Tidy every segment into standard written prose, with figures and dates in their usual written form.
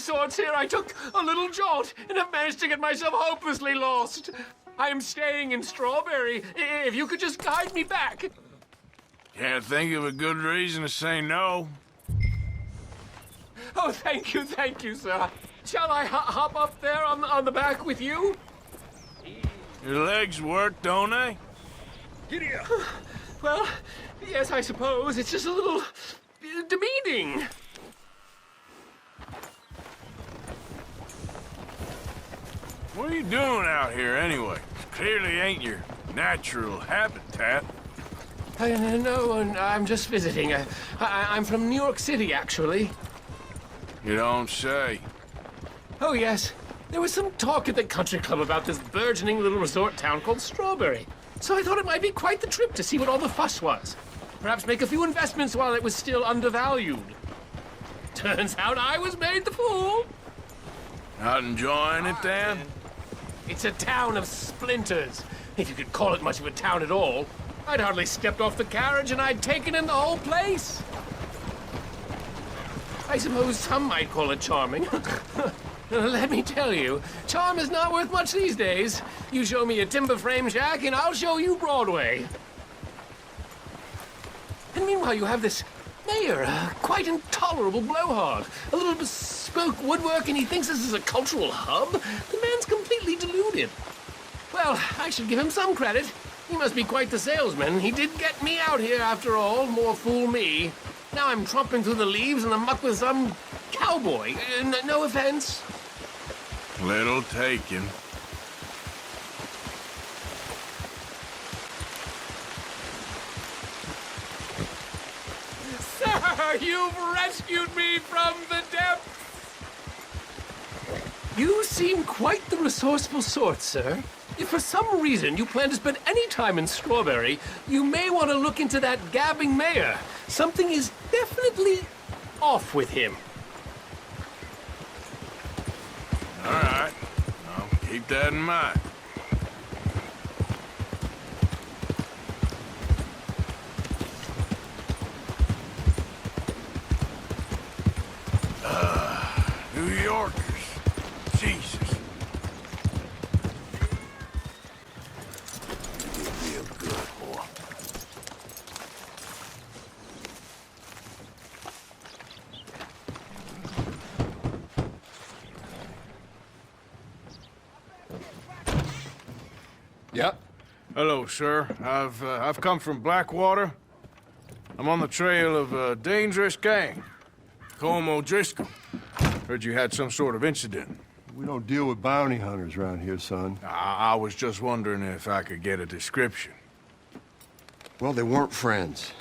sorts here. I took a little jaunt and have managed to get myself hopelessly lost. I am staying in Strawberry. If you could just guide me back. Can't think of a good reason to say no. Oh, thank you, sir. Shall I hop up there on the back with you? Your legs work, don't they? Giddy up. Well, yes, I suppose. It's just a little demeaning. What are you doing out here anyway? Clearly ain't your natural habitat. No, I'm just visiting. I'm from New York City, actually. You don't say. Oh, yes. There was some talk at the country club about this burgeoning little resort town called Strawberry. So I thought it might be quite the trip to see what all the fuss was. Perhaps make a few investments while it was still undervalued. Turns out I was made the fool. Not enjoying it, then? It's a town of splinters, if you could call it much of a town at all. I'd hardly stepped off the carriage and I'd taken in the whole place. I suppose some might call it charming. Let me tell you, charm is not worth much these days. You show me a timber frame shack and I'll show you Broadway. And meanwhile, you have this mayor, a quite intolerable blowhard. A little bespoke woodwork, and he thinks this is a cultural hub? The man's completely deluded. Well, I should give him some credit. He must be quite the salesman. He did get me out here, after all. More fool me. Now I'm tromping through the leaves in the muck with some cowboy. No offense. Little taken. Sir, you've rescued me from the depths! You seem quite the resourceful sort, sir. If for some reason you plan to spend any time in Strawberry, you may want to look into that gabbing mayor. Something is definitely off with him. All right. I'll keep that in mind. New Yorkers. Jesus. Real good, boy. Yep. Hello, sir. I've come from Blackwater. I'm on the trail of a dangerous gang. Colm O'Driscoll. Heard you had some sort of incident. We don't deal with bounty hunters around here, son. I was just wondering if I could get a description. Well, they weren't friends.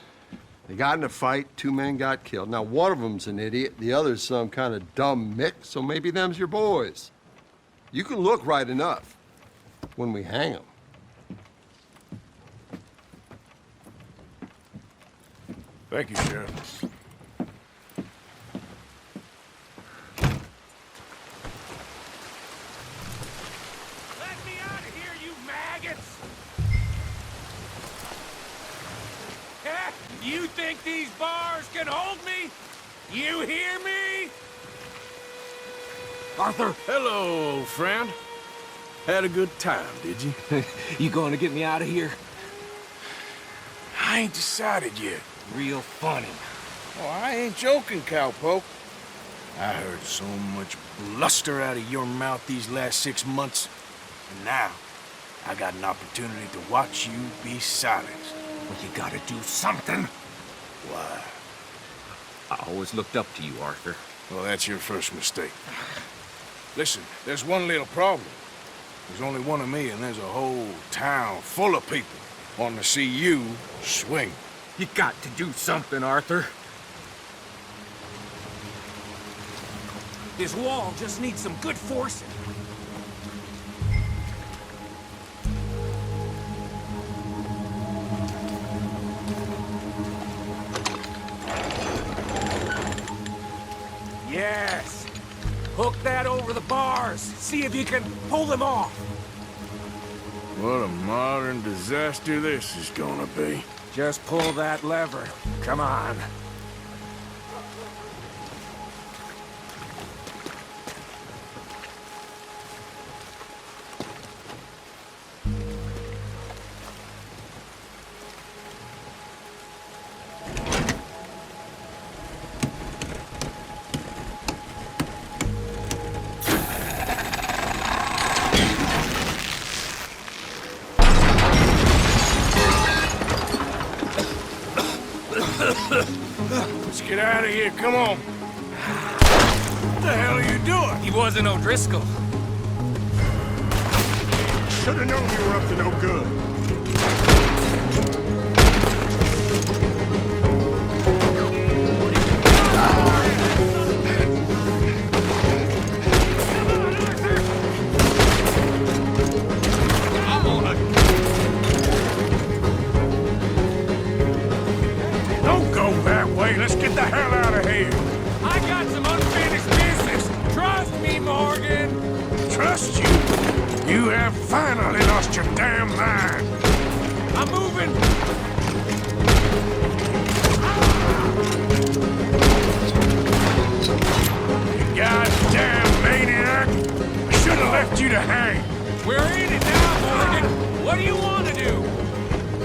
They got in a fight, 2 men got killed. Now, one of them's an idiot, the other's some kind of dumb mix, so maybe them's your boys. You can look right enough when we hang them. Thank you, Sheriff. Let me out of here, you maggots! You think these bars can hold me? You hear me? Arthur, Hello, friend. Had a good time, did you? you going to get me out of here? I ain't decided yet. Real funny. Oh, I ain't joking, cowpoke. I heard so much bluster out of your mouth these last 6 months. And now, I got an opportunity to watch you be silenced. Well, you gotta do something. Why? I always looked up to you, Arthur. Well, that's your first mistake. Listen, there's one little problem. There's only one of me, and there's a whole town full of people wanting to see you swing. You got to do something, Arthur. This wall just needs some good forcing. Yes. Hook that over the bars. See if you can pull them off. What a modern disaster this is gonna be. Just pull that lever. Come on. Let's get out of here, come on. What the hell are you doing? He wasn't O'Driscoll. Should've known you were up to no good. Don't go that way. Let's get the hell out of here. I got some unfinished business. Trust me, Morgan. Trust you? You have finally lost your damn mind. I'm moving. You goddamn maniac. I should have left you to hang. We're in it now, Morgan. What do you want to do?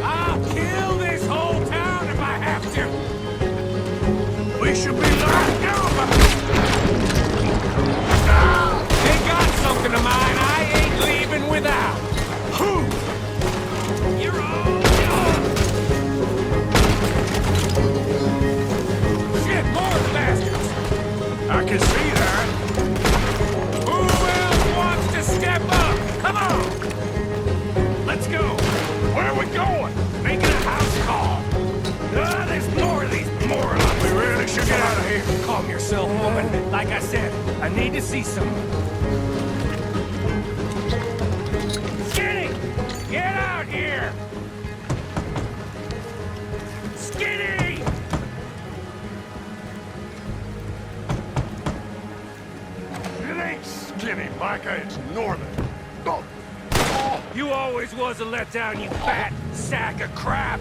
I'll kill this whole town if I have to. We should be locked over. They got something of mine I ain't leaving without. Who? You're all yours. Shit, more bastards. I can see that. Who else wants to step up? Come on. Let's go. Where are we going? Making a house call. There's more of these morons. We really should get out of here. Calm yourself, woman. Like I said, I need to see someone. Skinny! Get out here! Skinny! It ain't Skinny, Micah, it's Norman. Oh. You always was a letdown, you fat sack of crap!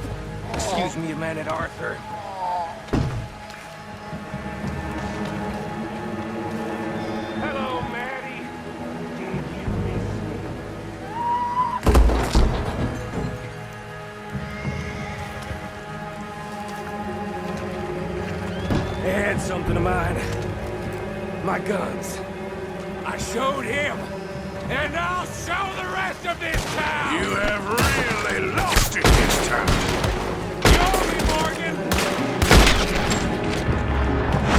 Excuse me a minute, Arthur. Hello, Maddie. They had something of mine. My guns. I showed him, and I'll show the rest of this town! You have really lost it this time. You owe me, Morgan!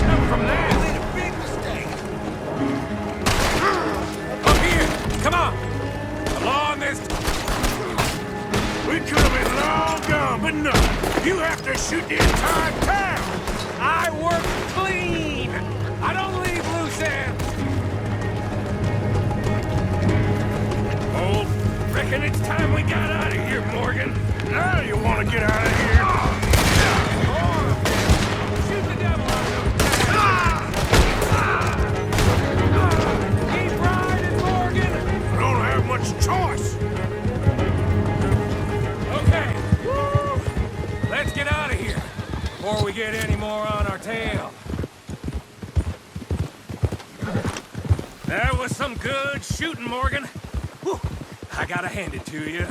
Come from there! You made a big mistake! Up here! Come on! Along this... We could have been long gone, but no. You have to shoot the entire town. I work clean! I don't leave loose ends! Oh, reckon it's time we got out of here, Morgan. Now you want to get out of here? Shoot the devil out of those Keep riding, Morgan! I don't have much choice. Okay. Woo! Let's get out of here before we get any more on our tail. That was some good shooting, Morgan. Whew. I gotta hand it to you.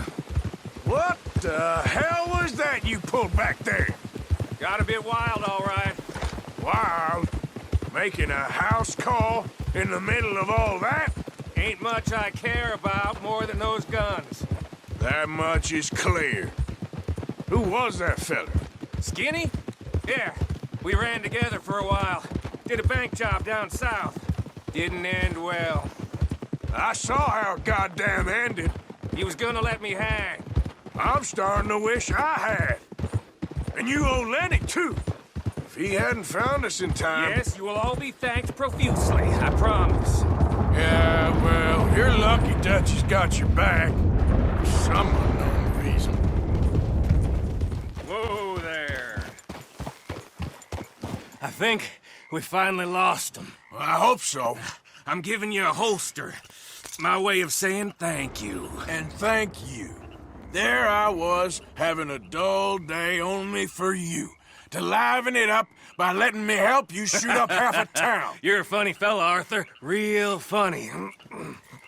What the hell was that you pulled back there? Got a bit wild, all right. Wild? Making a house call in the middle of all that? Ain't much I care about more than those guns. That much is clear. Who was that fella? Skinny? Yeah, we ran together for a while. Did a bank job down south. Didn't end well. I saw how it goddamn ended. He was gonna let me hang. I'm starting to wish I had. And you owe Lenny, too. If he hadn't found us in time... Yes, you will all be thanked profusely, I promise. Yeah, well, you're lucky Dutchie's got your back. For some unknown reason. Whoa there. I think we finally lost him. Well, I hope so. I'm giving you a holster. My way of saying thank you. And thank you. There I was, having a dull day only for you. To liven it up by letting me help you shoot up half a town. You're a funny fella, Arthur. Real funny.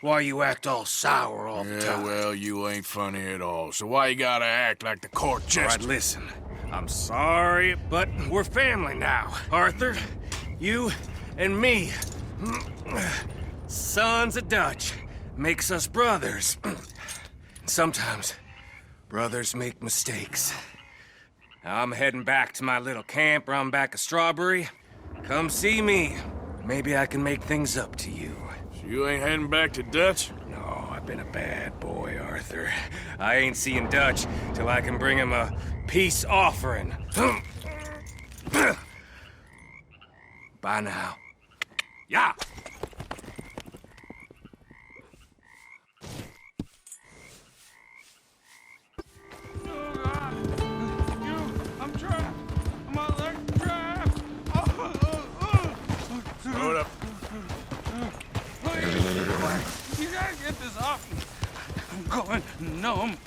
Why you act all sour all the Yeah, time? well, you ain't funny at all. So why you gotta act like the court All jester? right, listen. I'm sorry, but we're family now. Arthur, you and me. Sons of Dutch makes us brothers. Sometimes brothers make mistakes. I'm heading back to my little camp around back of Strawberry. Come see me. Maybe I can make things up to you. So you ain't heading back to Dutch? No, I've been a bad boy, Arthur. I ain't seeing Dutch till I can bring him a peace offering. Bye now. Yeah. I'm trapped. My leg trapped. Hold up. You gotta get this off me. I'm going numb.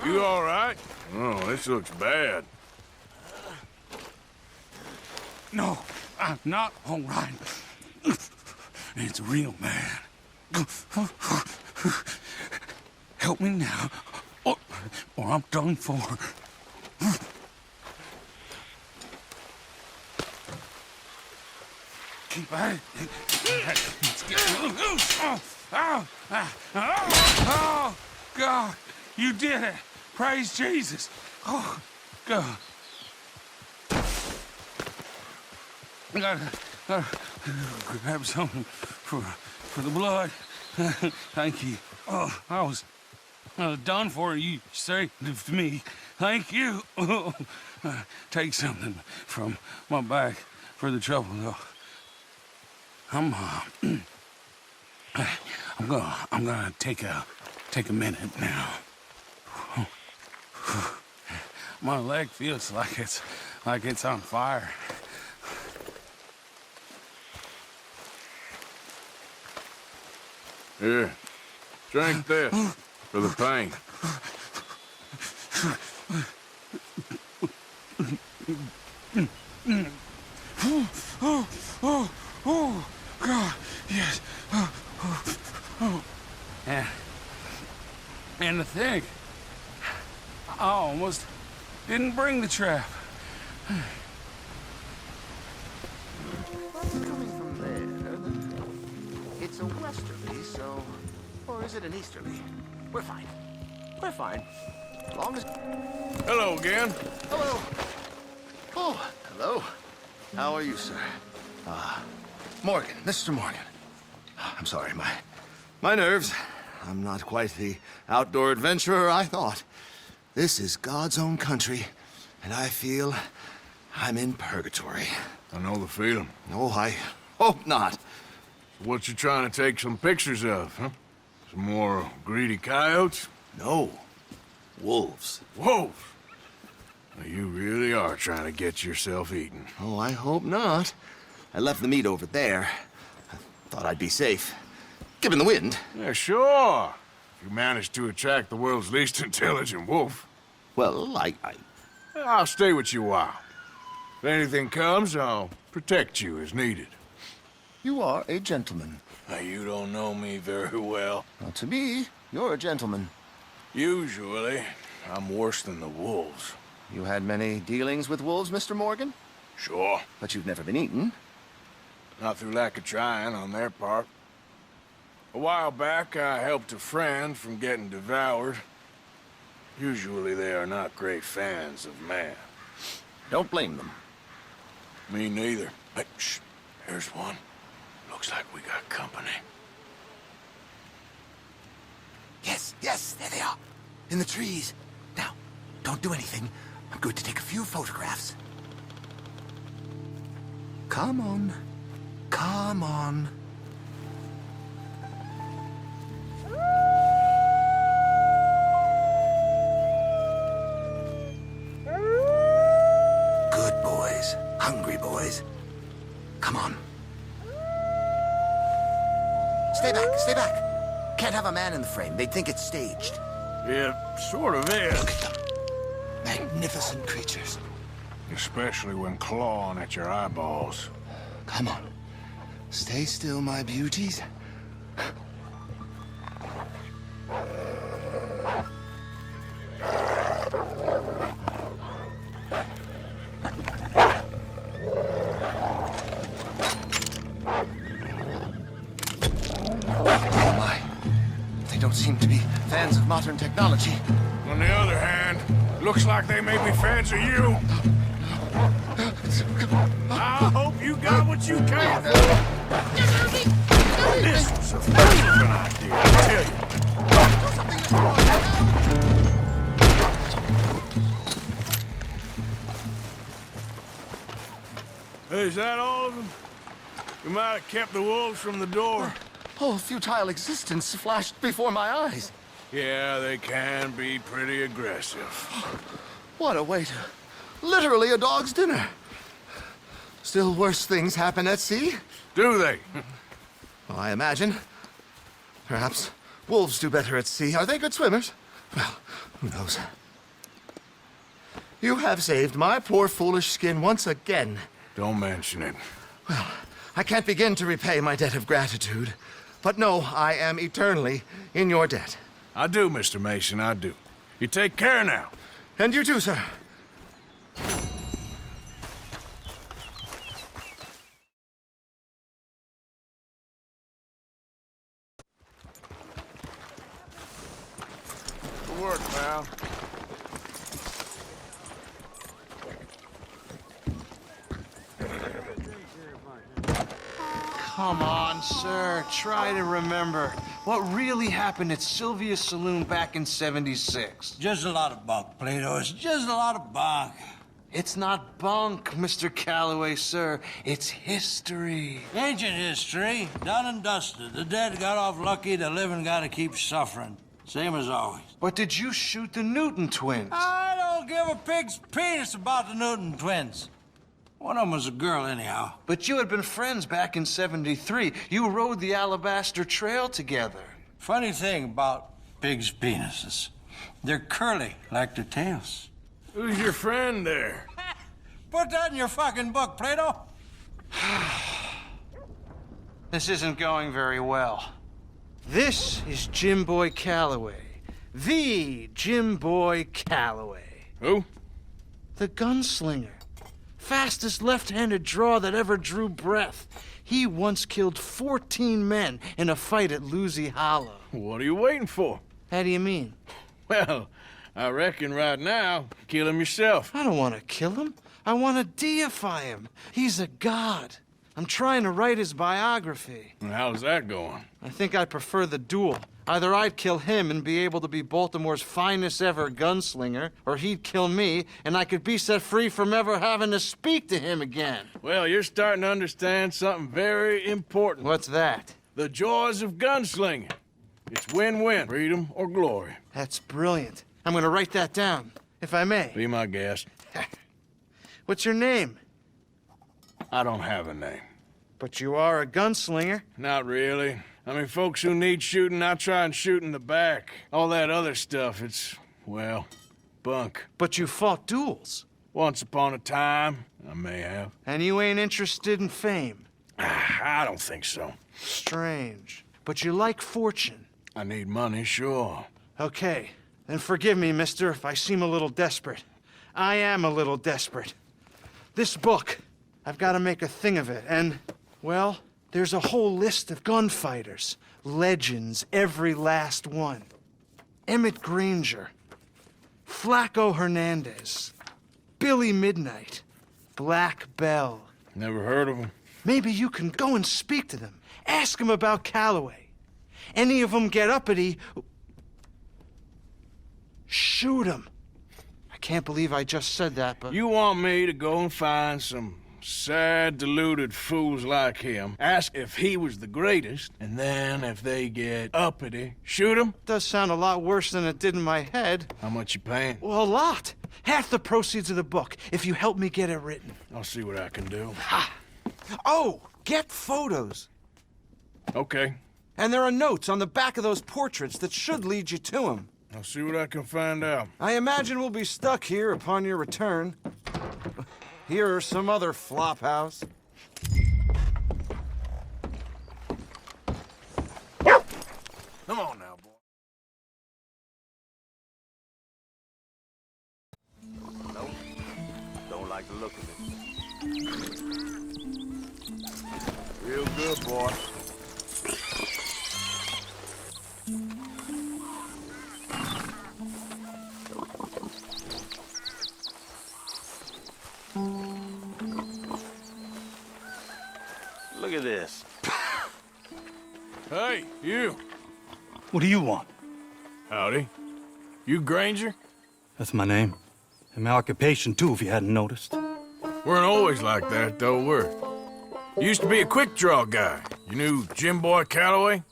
You all right? Oh, this looks bad. No, I'm not all right. It's real, man. Help me now, or I'm done for. Keep at it. Let's get loose. Oh, God, you did it. Praise Jesus. Oh, God. I gotta grab something for the blood. Thank you. Oh, I was done for, you saved me. Thank you. Take something from my bag for the trouble, though. I'm gonna take a minute now. My leg feels like it's on fire. Here, drink this for the pain. Oh, God, yes. And to think, I almost didn't bring the trap. Coming from there, it's a westerly, so... Or is it an easterly? We're fine. We're fine. As long as... Hello again. Hello. Oh, hello. How are you, sir? Morgan, Mr. Morgan. I'm sorry, my nerves. I'm not quite the outdoor adventurer I thought. This is God's own country, and I feel I'm in purgatory. I know the feeling. Oh, I hope not. What you trying to take some pictures of, huh? Some more greedy coyotes? No. Wolves. Wolves! Now, you really are trying to get yourself eaten. Oh, I hope not. I left the meat over there. I thought I'd be safe. Given the wind. Yeah, sure. You managed to attract the world's least intelligent wolf. Well, I'll stay with you a while. If anything comes, I'll protect you as needed. You are a gentleman. Now, you don't know me very well. Well, to me, you're a gentleman. Usually, I'm worse than the wolves. You had many dealings with wolves, Mr. Morgan? Sure. But you've never been eaten. Not through lack of trying on their part. A while back, I helped a friend from getting devoured. Usually they are not great fans of man. Don't blame them. Me neither. Hey, shh. Here's one. Looks like we got company. Yes, there they are. In the trees. Now, don't do anything. I'm going to take a few photographs. Come on. Come on. Good boys. Hungry boys. Come on. Stay back, stay back. Can't have a man in the frame. They'd think it's staged. It sort of is. Look at them. Magnificent creatures. Especially when clawing at your eyeballs. Come on. Stay still, my beauties. Oh my. don't seem to be fans of modern technology. On the other hand, looks like they may be fans of you. I hope you got what you came for. This was a fucking idea, I tell you. Hey, is that all of them? You might have kept the wolves from the door. Oh, futile existence flashed before my eyes. Yeah, they can be pretty aggressive. What a way to... Literally a dog's dinner. Still worse things happen at sea? Do they? Well, I imagine. Perhaps wolves do better at sea. Are they good swimmers? Well, who knows? You have saved my poor foolish skin once again. Don't mention it. Well, I can't begin to repay my debt of gratitude. But no, I am eternally in your debt. I do, Mr. Mason, I do. You take care now. And you too, sir. Good work, pal. Come on, sir. Try to remember. What really happened at Sylvia's Saloon back in '76? Just a lot of bunk, Plato. It's just a lot of bunk. It's not bunk, Mr. Calloway, sir. It's history. Ancient history, done and dusted. The dead got off lucky, the living gotta keep suffering. Same as always. But did you shoot the Newton twins? I don't give a pig's penis about the Newton twins. One of them was a girl, anyhow. But you had been friends back in '73. You rode the Alabaster Trail together. Funny thing about pigs' penises. They're curly, like their tails. Who's your friend there? Put that in your fucking book, Plato. This isn't going very well. This is Jim Boy Calloway. The Jim Boy Calloway. Who? The gunslinger. Fastest left-handed draw that ever drew breath. He once killed 14 men in a fight at Lucy Hollow. What are you waiting for? How do you mean? Well, I reckon right now, kill him yourself. I don't want to kill him. I want to deify him. He's a god. I'm trying to write his biography. And how's that going? I think I prefer the duel. Either I'd kill him and be able to be Baltimore's finest ever gunslinger, or he'd kill me and I could be set free from ever having to speak to him again. Well, you're starting to understand something very important. What's that? The joys of gunslinging. It's win-win, freedom or glory. That's brilliant. I'm gonna write that down, if I may. Be my guest. What's your name? I don't have a name. But you are a gunslinger. Not really. I mean, folks who need shooting, I try and shoot in the back. All that other stuff, it's, well, bunk. But you fought duels. Once upon a time, I may have. And you ain't interested in fame. I don't think so. Strange. But you like fortune. I need money, sure. Okay. Then forgive me, mister, if I seem a little desperate. I am a little desperate. This book, I've got to make a thing of it, and, well, there's a whole list of gunfighters. Legends, every last one. Emmett Granger, Flaco Hernandez, Billy Midnight, Black Bell. Never heard of him. Maybe you can go and speak to them. Ask them about Calloway. Any of them get uppity, shoot them. I can't believe I just said that, but... You want me to go and find some sad, deluded fools like him, ask if he was the greatest, and then if they get uppity, shoot him? Does sound a lot worse than it did in my head. How much you paying? Well, a lot. Half the proceeds of the book, if you help me get it written. I'll see what I can do. Ha! Oh, get photos. Okay. And there are notes on the back of those portraits that should lead you to him. I'll see what I can find out. I imagine we'll be stuck here upon your return. Here or some other flop house. Come on now, boy. Nope. Don't like the look of it. Real good, boy. Hey, you. What do you want? Howdy. You Granger? That's my name. And my occupation, too, if you hadn't noticed. Weren't always like that, though, were you? Used to be a quick-draw guy. You knew Jim Boy Calloway?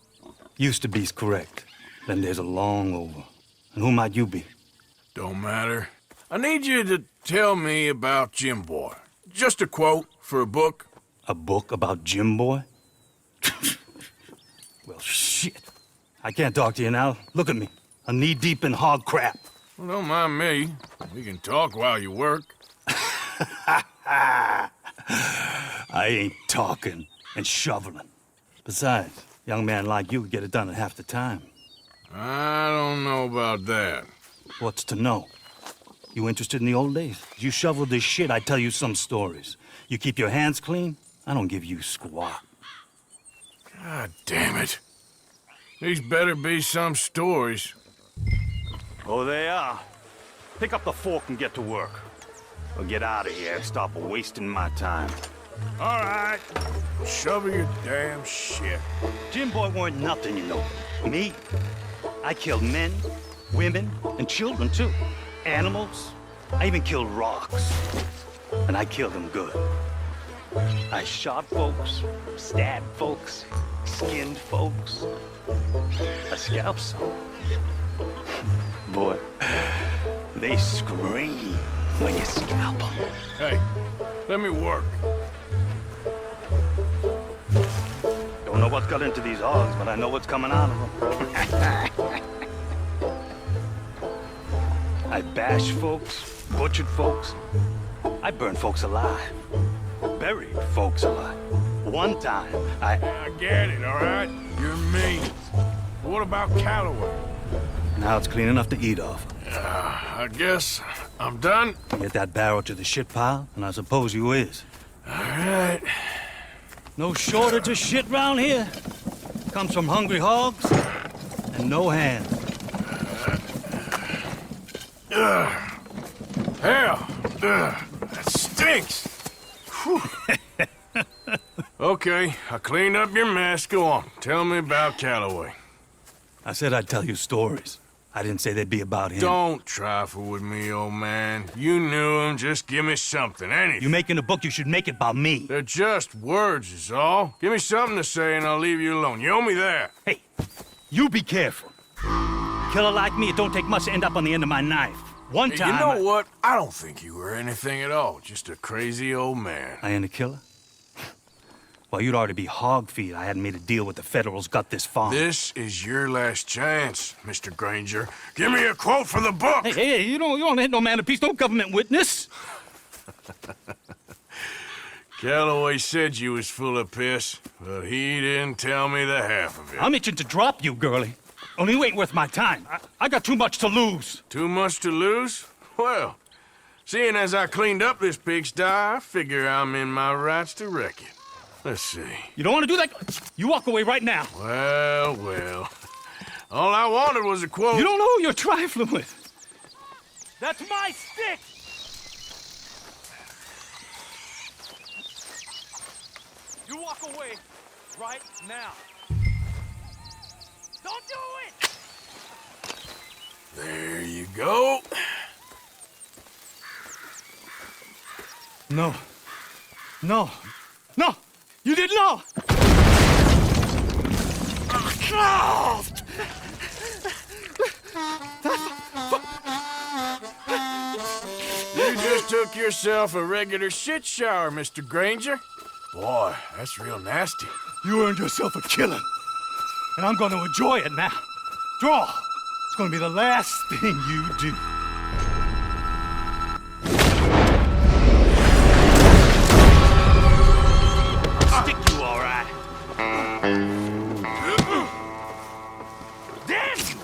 Used to be's correct. Then there's a long over. And who might you be? Don't matter. I need you to tell me about Jim Boy. Just a quote for a book. A book about Jim Boy? Well, shit. I can't talk to you now. Look at me. I'm knee-deep in hog crap. Well, don't mind me. We can talk while you work. I ain't talking and shoveling. Besides, a young man like you could get it done in half the time. I don't know about that. What's to know? You interested in the old days? You shoveled this shit, I tell you some stories. You keep your hands clean, I don't give you squat. God damn it. These better be some stories. Oh, they are. Pick up the fork and get to work. Or get out of here and stop wasting my time. All right. Shovel your damn shit. Jim Boy weren't nothing, you know. Me? I killed men, women, and children, too. Animals. I even killed rocks. And I killed them good. I shot folks, stabbed folks, skinned folks. I scalped some. Boy, they scream when you scalp them. Hey, let me work. Don't know what's got into these hogs, but I know what's coming out of them. I bashed folks, butchered folks. I burned folks alive. Buried folks alive. One time, I get it, all right? You're mean. But what about Calloway? Now it's clean enough to eat off. I guess I'm done. Get that barrel to the shit pile, and I suppose you is. All right. No shortage of shit round here. Comes from hungry hogs and no hands. Hell, that stinks. Okay, I cleaned up your mess. Go on, tell me about Calloway. I said I'd tell you stories. I didn't say they'd be about him. Don't trifle with me, old man. You knew him. Just give me something, anything. You making a book, you should make it about me. They're just words, is all. Give me something to say and I'll leave you alone. You owe me that. Hey, you be careful. Killer like me, it don't take much to end up on the end of my knife. One time... You know what? I don't think you were anything at all. Just a crazy old man. I ain't a killer? Well, you'd already be hog feed. I hadn't made a deal with the Federals, got this far. This is your last chance, Mr. Granger. Give me a quote for the book! Hey, you don't hit no man of peace, no government witness. Calloway said you was full of piss, but he didn't tell me the half of it. I'm itching to drop you, girlie. Only you ain't worth my time. I got too much to lose. Too much to lose? Well, seeing as I cleaned up this pigsty, I figure I'm in my rights to wreck it. Let's see. You don't want to do that? You walk away right now. Well. All I wanted was a quote. You don't know who you're trifling with. That's my stick! You walk away right now. Don't do it! There you go. No. No. No! You didn't know! You just took yourself a regular shit shower, Mr. Granger. Boy, that's real nasty. You earned yourself a killing. And I'm gonna enjoy it now. Draw! It's gonna be the last thing you do. Stick you, all right. Damn you!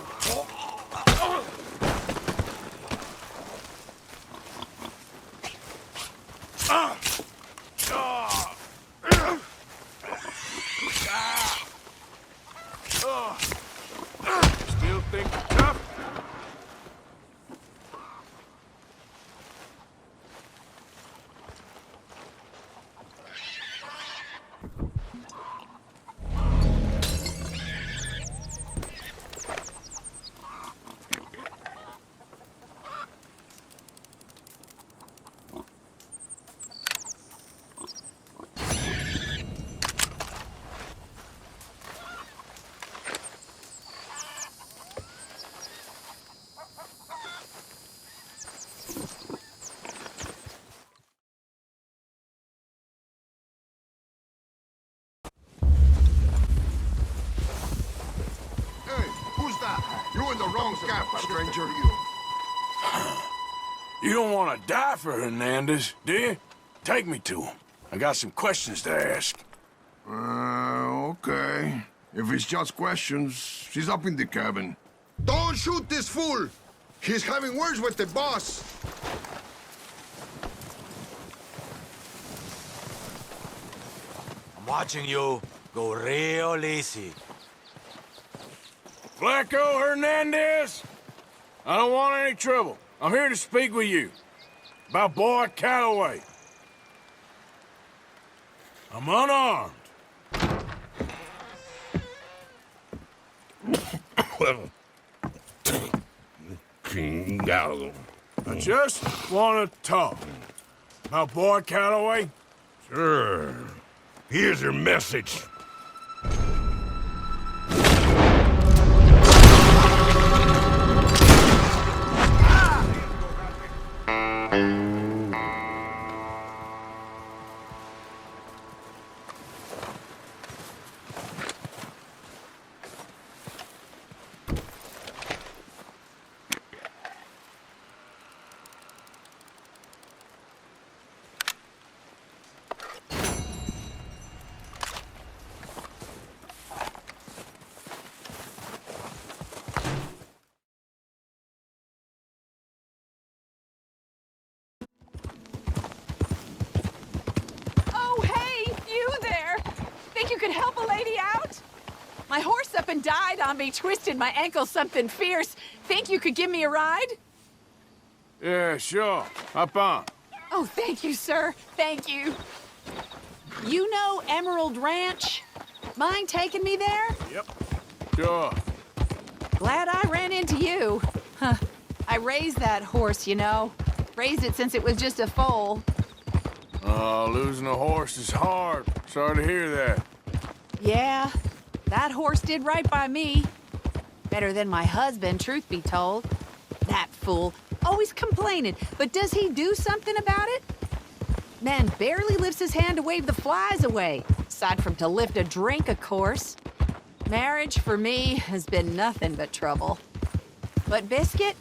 Still think you're tough? the wrong cap, stranger. You don't want to die for Hernandez, do you? Take me to him. I got some questions to ask. Okay. If it's just questions, she's up in the cabin. Don't shoot this fool! He's having words with the boss. I'm watching you go real easy. Flacco Hernandez? I don't want any trouble. I'm here to speak with you. About Boy Calloway. I'm unarmed. I just want to talk. About Boy Calloway? Sure. Here's your message. My horse up and died on me, twisted my ankle something fierce. Think you could give me a ride? Yeah, sure. Hop on. Oh, thank you, sir. Thank you. You know Emerald Ranch? Mind taking me there? Yep. Sure. Glad I ran into you. Huh. I raised that horse, you know. Raised it since it was just a foal. Losing a horse is hard. Sorry to hear that. Yeah, that horse did right by me. Better than my husband, truth be told. That fool, always complaining, but does he do something about it? Man barely lifts his hand to wave the flies away, aside from to lift a drink, of course. Marriage, for me, has been nothing but trouble. But Biscuit,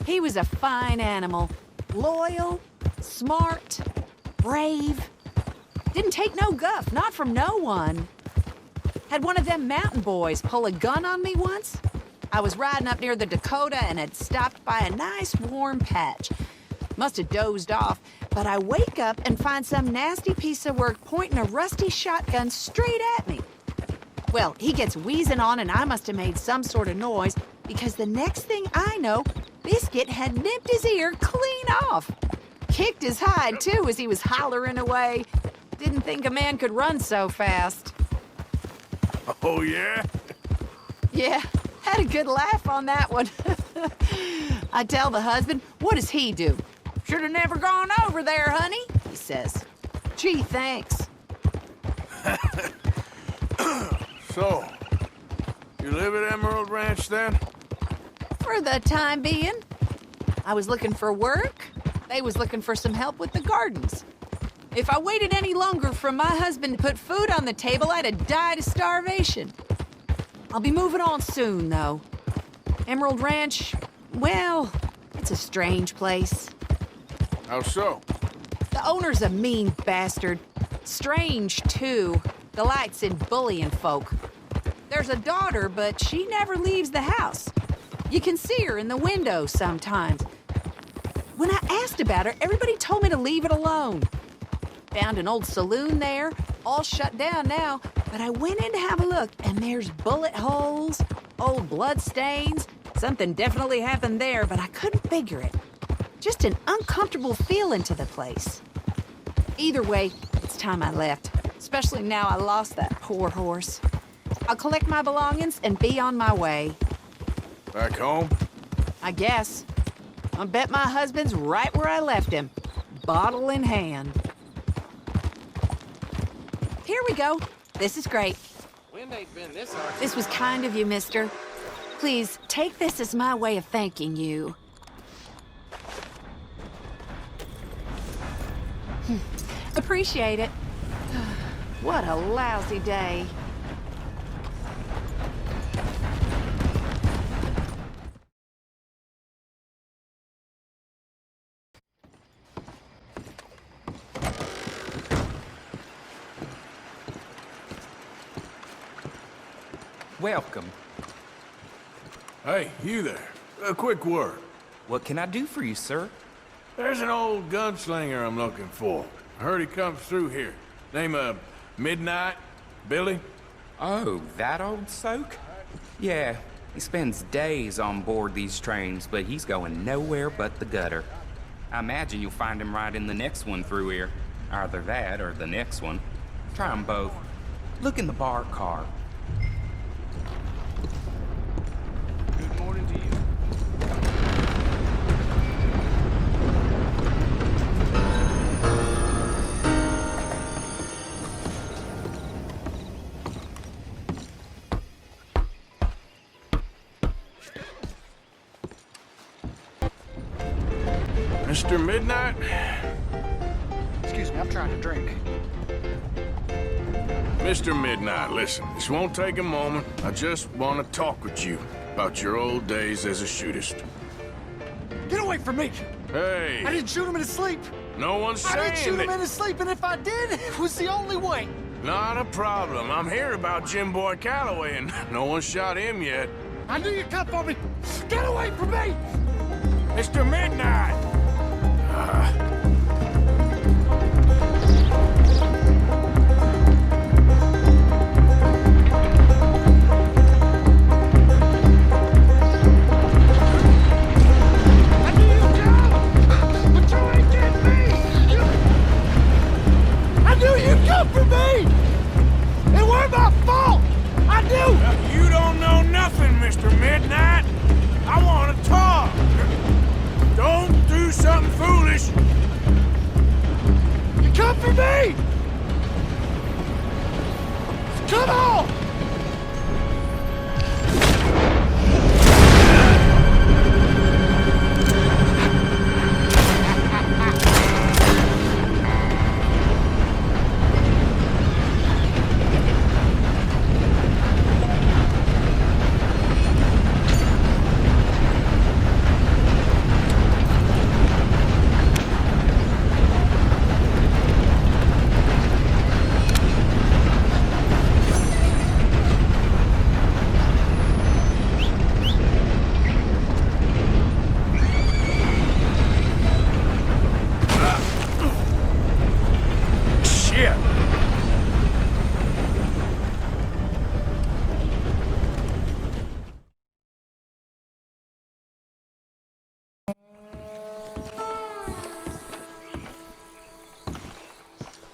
he was a fine animal. Loyal, smart, brave. Didn't take no guff, not from no one. Had one of them mountain boys pull a gun on me once. I was riding up near the Dakota and had stopped by a nice warm patch. Must have dozed off, but I wake up and find some nasty piece of work pointing a rusty shotgun straight at me. Well, he gets wheezing on and I must have made some sort of noise because the next thing I know, Biscuit had nipped his ear clean off. Kicked his hide, too, as he was hollering away. Didn't think a man could run so fast. Oh, yeah? Yeah, had a good laugh on that one. I tell the husband, what does he do? Should have never gone over there, honey, he says. Gee, thanks. So, you live at Emerald Ranch, then? For the time being. I was looking for work. They was looking for some help with the gardens. If I waited any longer for my husband to put food on the table, I'd have died of starvation. I'll be moving on soon, though. Emerald Ranch, well, it's a strange place. How so? The owner's a mean bastard. Strange, too. Delights in bullying folk. There's a daughter, but she never leaves the house. You can see her in the window sometimes. When I asked about her, everybody told me to leave it alone. Found an old saloon there, all shut down now, but I went in to have a look, and there's bullet holes, old blood stains. Something definitely happened there, but I couldn't figure it. Just an uncomfortable feeling to the place. Either way, it's time I left, especially now I lost that poor horse. I'll collect my belongings and be on my way. Back home? I guess. I bet my husband's right where I left him, bottle in hand. Here we go. This is great. Wind ain't been this hard. This was kind of you, mister. Please, take this as my way of thanking you. Appreciate it. What a lousy day. Welcome. Hey, you there. A quick word. What can I do for you, sir? There's an old gunslinger I'm looking for. I heard he comes through here. Name of Midnight? Billy? Oh, that old soak? Yeah, he spends days on board these trains, but he's going nowhere but the gutter. I imagine you'll find him right in the next one through here. Either that or the next one. Try 'em both. Look in the bar car. Good morning to you. Mr. Midnight? Excuse me, I'm trying to drink. Mr. Midnight, listen, this won't take a moment. I just want to talk with you about your old days as a shootist. Get away from me! Hey! I didn't shoot him in his sleep! No one's saying I didn't shoot him that... in his sleep, and if I did, it was the only way! Not a problem. I'm here about Jim Boy Calloway, and no one shot him yet. I knew you'd come for me! Get away from me! Mr. Midnight! For me! It weren't my fault! I knew! You don't know nothing, Mr. Midnight. I want to talk. Don't do something foolish. You come for me! Come on!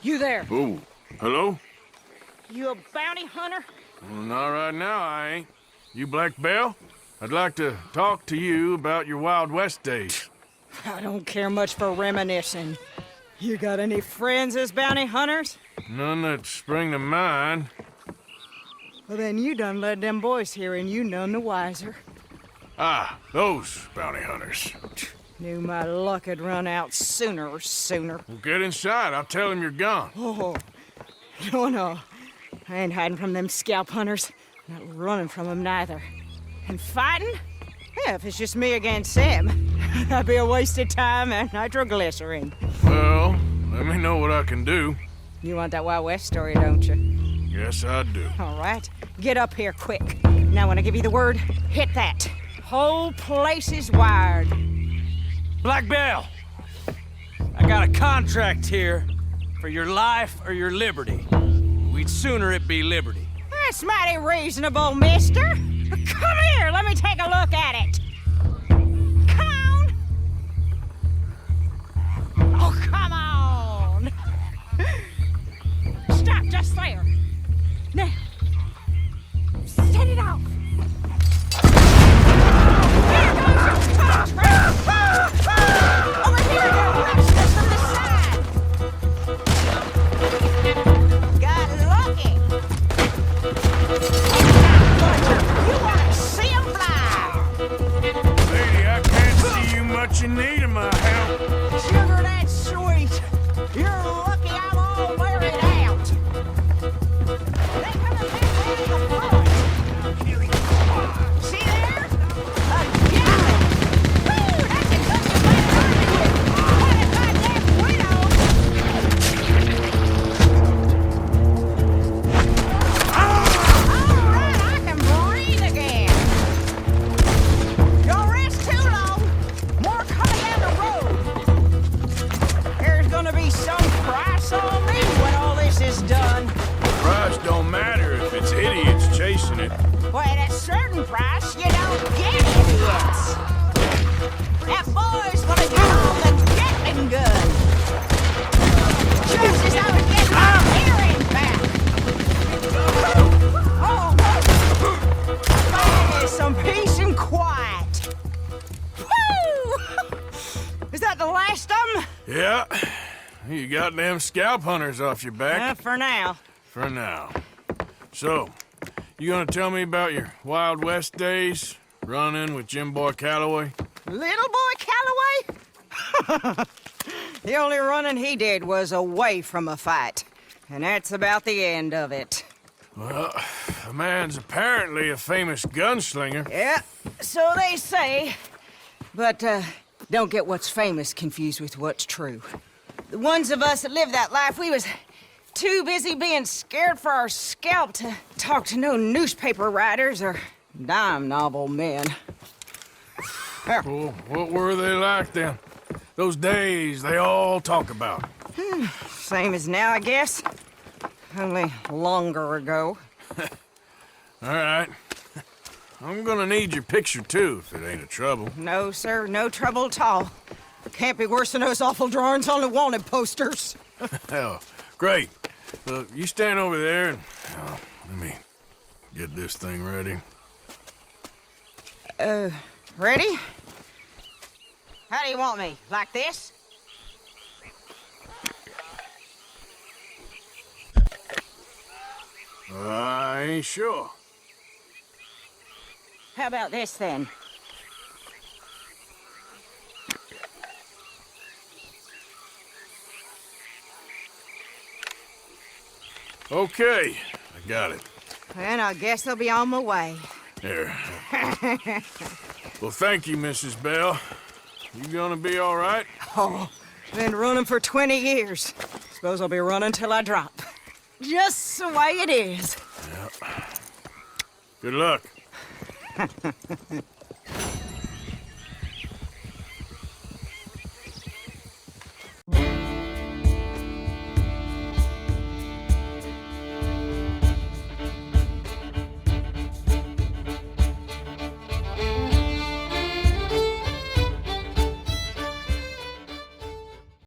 You there? Oh, hello? You a bounty hunter? Well, not right now, I ain't. You Black Belle? I'd like to talk to you about your Wild West days. I don't care much for reminiscing. You got any friends as bounty hunters? None that spring to mind. Well, then you done led them boys here and you none the wiser. Ah, those bounty hunters. Knew my luck had run out sooner or sooner. Well, get inside. I'll tell him you're gone. Oh, no. I ain't hiding from them scalp hunters. Not running from them neither. And fighting? Yeah, if it's just me against them, that'd be a waste of time and nitroglycerin. Well, let me know what I can do. You want that Wild West story, don't you? Yes, I do. All right. Get up here quick. Now, when I give you the word, hit that. Whole place is wired. Black Belle, I got a contract here for your life or your liberty. We'd sooner it be liberty. That's mighty reasonable, mister. Come here, let me take a look at it. Come on. Oh, come on. Stop just there. Now, set it off. There goes your contract. Over here, you're restless from the side. Got lucky. You want to see him fly? Lady, I can't see you much in need of my help. Sugar, that's sweet. You're lucky I'm all wearied out. idiots chasing it. Well, at a certain price, you don't get idiots. That boy's gonna get all the Gatling gun. Just as I was getting my hearing back. Oh, some peace and quiet. Woo! Is that the last of them? Yeah. You got them scalp hunters off your back. For now. For now. So, you gonna tell me about your Wild West days? Running with Jim Boy Calloway? Little boy Calloway? The only running he did was away from a fight. And that's about the end of it. Well, the man's apparently a famous gunslinger. Yeah, so they say. But, don't get what's famous confused with what's true. The ones of us that lived that life, we was too busy being scared for our scalp to talk to no newspaper writers or dime novel men. Well, what were they like then? Those days they all talk about. Same as now, I guess. Only longer ago. All right. I'm gonna need your picture, too, if it ain't a trouble. No, sir, no trouble at all. Can't be worse than those awful drawings on the wanted posters. Hell, great. You stand over there and let me get this thing ready. Ready? How do you want me? Like this? I ain't sure. How about this, then? Okay, I got it. And I guess I'll be on my way. There. Well, thank you, Mrs. Bell. You gonna be all right? Oh, been running for 20 years. Suppose I'll be running till I drop. Just the way it is. Yep. Good luck.